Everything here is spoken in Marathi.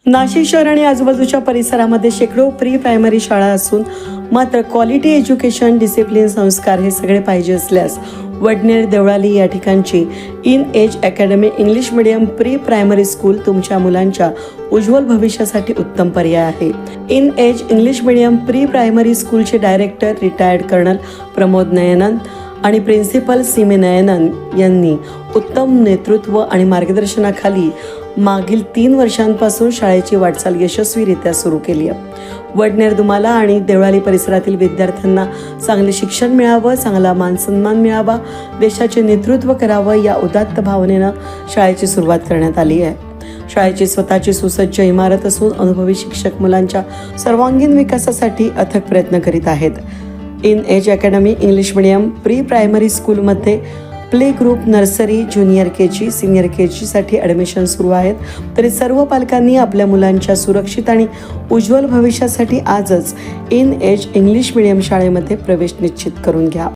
नाशिक शहर आणि आजूबाजूच्या परिसरामध्ये शेकडो प्री प्रायमरी शाळा असून मात्र क्वालिटी एज्युकेशन, डिसिप्लिन, संस्कार हे सगळे पाहिजे असल्यास वडनेर देवळाली या ठिकाणची in age academy English medium pre primary school तुमच्या मुलांच्या उज्ज्वल भविष्यासाठी उत्तम पर्याय आहे. In age English medium pre primary स्कूलचे director retired colonel Pramod Nayanan आणि प्रिन्सिपल सीमे नयनन यांनी उत्तम नेतृत्व आणि मार्गदर्शनाखाली मागील 3 वर्षांपासून शाळेची वाटचाल यशस्वीरित्या सुरू केली आहे. वडनेर दुमाला आणि देवळाली परिसरातील विद्यार्थ्यांना चांगले शिक्षण मिळावं, चांगला मानसन्मान मिळावा, देशाचे नेतृत्व करावं या उदात्त भावनेनं शाळेची सुरुवात करण्यात आली आहे. शाळेची स्वतःची सुसज्ज इमारत असून अनुभवी शिक्षक मुलांच्या सर्वांगीण विकासासाठी अथक प्रयत्न करीत आहेत. In age academy English medium pre primary स्कूलमध्ये play group, nursery, junior KG, senior केजीसाठी ॲडमिशन सुरू आहेत. तरी सर्व पालकांनी आपल्या मुलांच्या सुरक्षित आणि उज्ज्वल भविष्यासाठी आजच इन एज इंग्लिश मीडियम शाळेमध्ये प्रवेश निश्चित करून घ्या.